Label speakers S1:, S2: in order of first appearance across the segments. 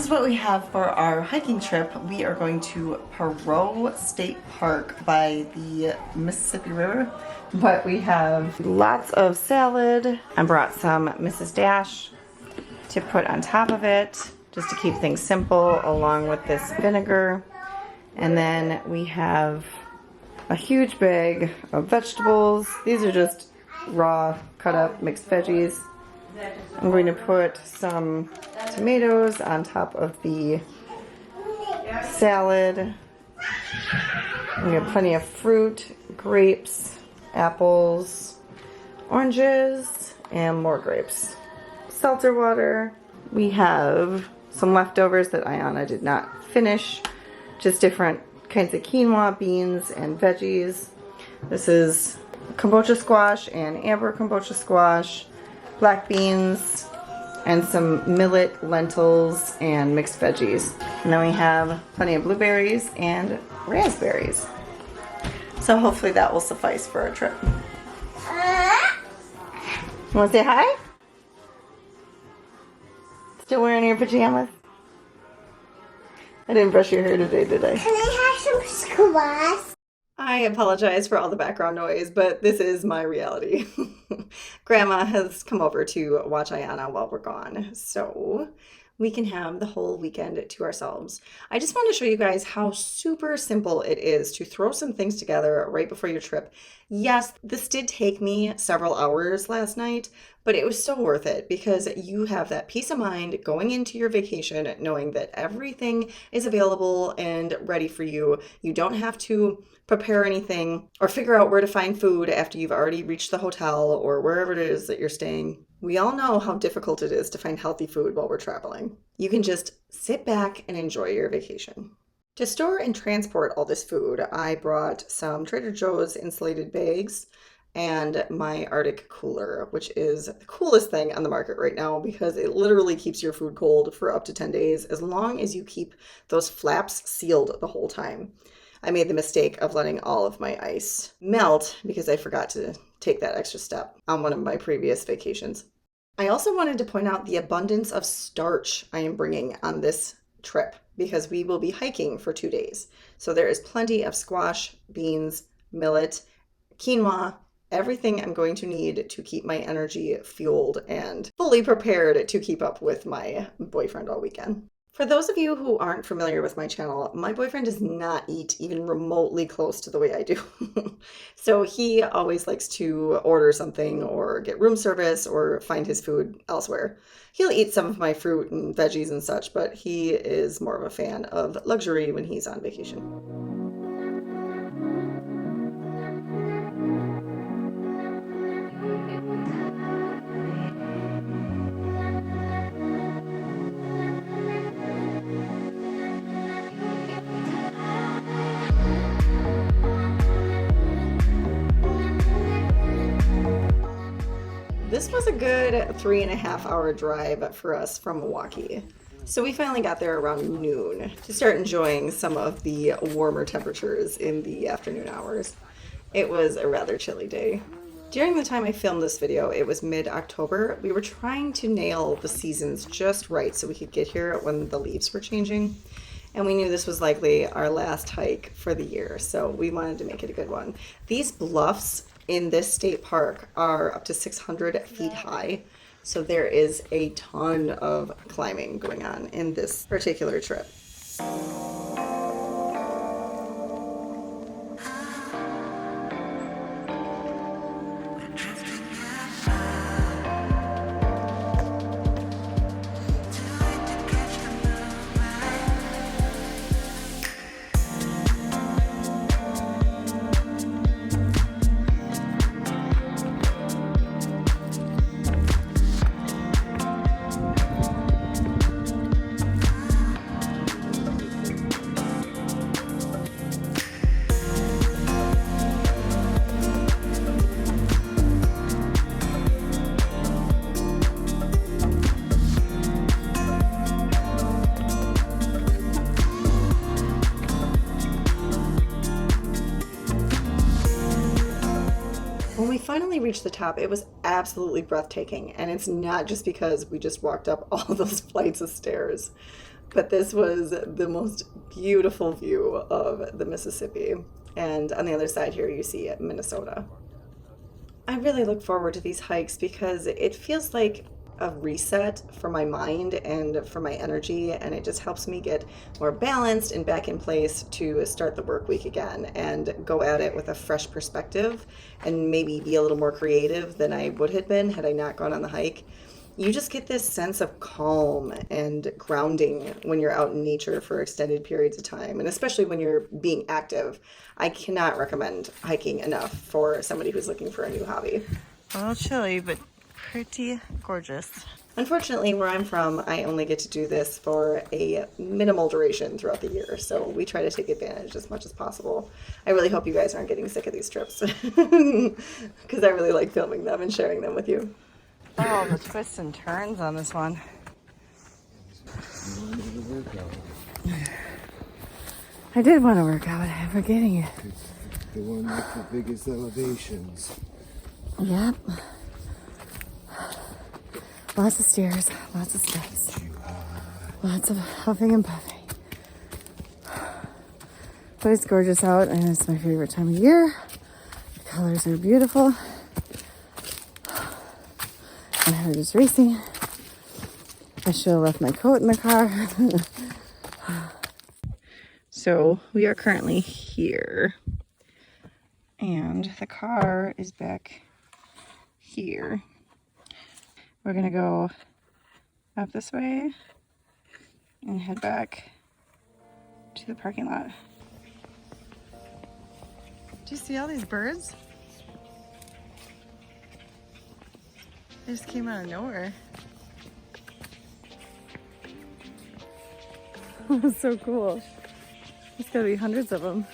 S1: is what we have for our hiking trip. We are going to Perrot State Park by the Mississippi River. But we have lots of salad. I brought some Mrs. Dash to put on top of it, just to keep things simple, along with this vinegar. And then we have a huge bag of vegetables. These are just raw, cut up, mixed veggies. I'm going to put some tomatoes on top of the salad. We have plenty of fruit, grapes, apples, oranges, and more grapes. Seltzer water. We have some leftovers that Ayana did not finish. Just different kinds of quinoa, beans, and veggies. This is kombucha squash and amber kombucha squash, black beans, and some millet, lentils, and mixed veggies. And then we have plenty of blueberries and raspberries. So hopefully that will suffice for our trip. You want to say hi? Still wearing your pajamas? I didn't brush your hair today, did I?
S2: Can I have some squash?
S1: I apologize for all the background noise, but this is my reality. Grandma has come over to watch Ayana while we're gone, so we can have the whole weekend to ourselves. I just want to show you guys how super simple it is to throw some things together right before your trip. Yes, this did take me several hours last night, but it was so worth it because you have that peace of mind going into your vacation knowing that everything is available and ready for you. You don't have to prepare anything or figure out where to find food after you've already reached the hotel or wherever it is that you're staying. We all know how difficult it is to find healthy food while we're traveling. You can just sit back and enjoy your vacation. To store and transport all this food, I brought some Trader Joe's insulated bags and my Arctic cooler, which is the coolest thing on the market right now because it literally keeps your food cold for up to 10 days as long as you keep those flaps sealed the whole time. I made the mistake of letting all of my ice melt because I forgot to take that extra step on one of my previous vacations. I also wanted to point out the abundance of starch I am bringing on this trip because we will be hiking for 2 days. So there is plenty of squash, beans, millet, quinoa, everything I'm going to need to keep my energy fueled and fully prepared to keep up with my boyfriend all weekend. For those of you who aren't familiar with my channel, my boyfriend does not eat even remotely close to the way I do. So he always likes to order something or get room service or find his food elsewhere. He'll eat some of my fruit and veggies and such, but he is more of a fan of luxury when he's on vacation. This was a good 3.5 hour drive for us from Milwaukee. So we finally got there around noon to start enjoying some of the warmer temperatures in the afternoon hours. It was a rather chilly day. During the time I filmed this video, it was mid-October. We were trying to nail the seasons just right so we could get here when the leaves were changing. And we knew this was likely our last hike for the year, so we wanted to make it a good one. These bluffs in this state park are up to 600 feet high. So there is a ton of climbing going on in this particular trip. When we finally reached the top, it was absolutely breathtaking, and it's not just because we just walked up all those flights of stairs. But this was the most beautiful view of the Mississippi. And on the other side here, you see Minnesota. I really look forward to these hikes because it feels like a reset for my mind and for my energy, and it just helps me get more balanced and back in place to start the work week again and go at it with a fresh perspective and maybe be a little more creative than I would have been had I not gone on the hike. You just get this sense of calm and grounding when you're out in nature for extended periods of time, and especially when you're being active. I cannot recommend hiking enough for somebody who's looking for a new hobby.
S3: A little chilly, but pretty gorgeous.
S1: Unfortunately, where I'm from, I only get to do this for a minimal duration throughout the year, so we try to take advantage as much as possible. I really hope you guys aren't getting sick of these trips because I really like filming them and sharing them with you.
S3: Oh, the twists and turns on this one. I did want to work out, but I'm forgetting it.
S4: It's the one with the biggest elevations.
S3: Yep. Lots of stairs, lots of steps, lots of huffing and puffing. But it's gorgeous out, and it's my favorite time of year. The colors are beautiful. My heart is racing. I should have left my coat in the car. So we are currently here, and the car is back here. We're gonna go up this way and head back to the parking lot. Do you see all these birds? They just came out of nowhere. That's so cool. There's gotta be hundreds of them.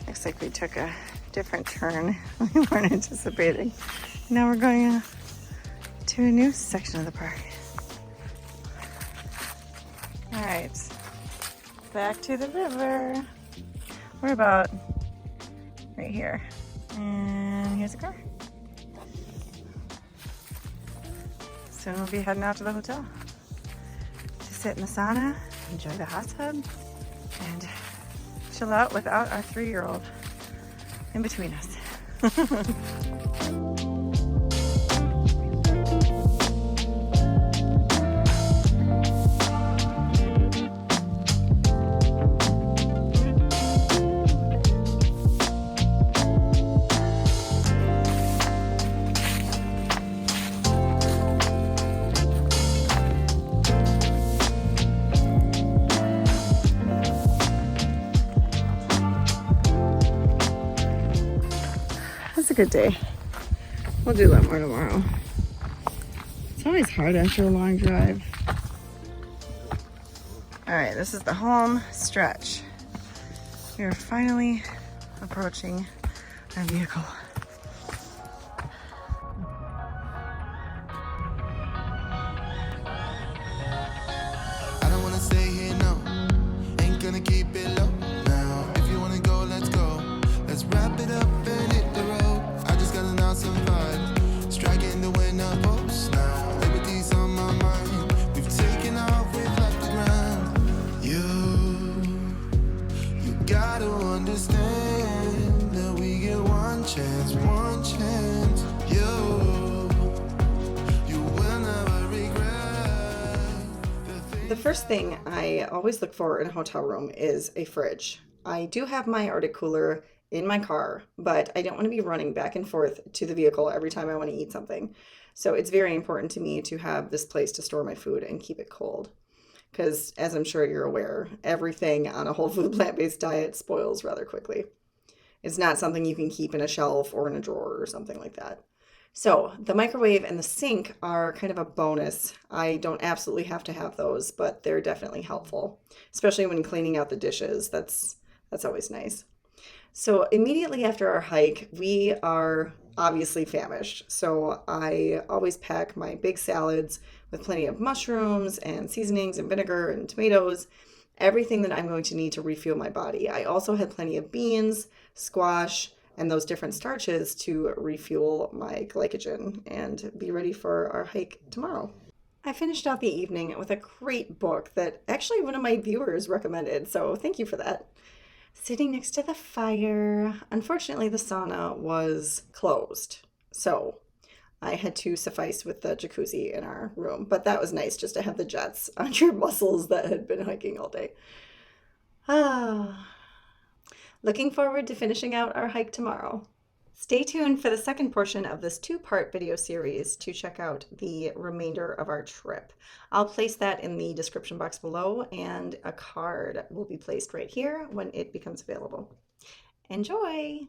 S3: Looks like we took a different turn we weren't anticipating. Now we're going to a new section of the park. All right, back to the river. We're about right here. And here's a car. Soon we'll be heading out to the hotel to sit in the sauna, enjoy the hot tub, and chill out without our 3-year-old in between us. That's a good day. We'll do that more tomorrow. It's always hard after a long drive. All right, this is the home stretch. We are finally approaching our vehicle.
S4: I don't wanna stay here, no. Ain't gonna keep it low now. If you wanna go, let's go. Let's wrap it up and hit the road. I just got an awesome vibe. Striking the winner post now. Liberty's on my mind. We've taken off, we've left the ground. You gotta understand that we get one chance, one chance. You will never regret
S1: The first thing I always look for in a hotel room is a fridge. I do have my Arctic cooler in my car, but I don't want to be running back and forth to the vehicle every time I want to eat something. So it's very important to me to have this place to store my food and keep it cold. Because as I'm sure you're aware, everything on a whole food plant-based diet spoils rather quickly. It's not something you can keep in a shelf or in a drawer or something like that. So the microwave and the sink are kind of a bonus. I don't absolutely have to have those, but they're definitely helpful, especially when cleaning out the dishes. That's always nice. So immediately after our hike, we are obviously famished. So I always pack my big salads with plenty of mushrooms and seasonings and vinegar and tomatoes, everything that I'm going to need to refuel my body. I also had plenty of beans, squash, and those different starches to refuel my glycogen and be ready for our hike tomorrow. I finished out the evening with a great book that actually one of my viewers recommended, so thank you for that. Sitting next to the fire. Unfortunately, the sauna was closed, so I had to suffice with the jacuzzi in our room, but that was nice just to have the jets on your muscles that had been hiking all day. Looking forward to finishing out our hike tomorrow. Stay tuned for the second portion of this two-part video series to check out the remainder of our trip. I'll place that in the description box below, and a card will be placed right here when it becomes available. Enjoy!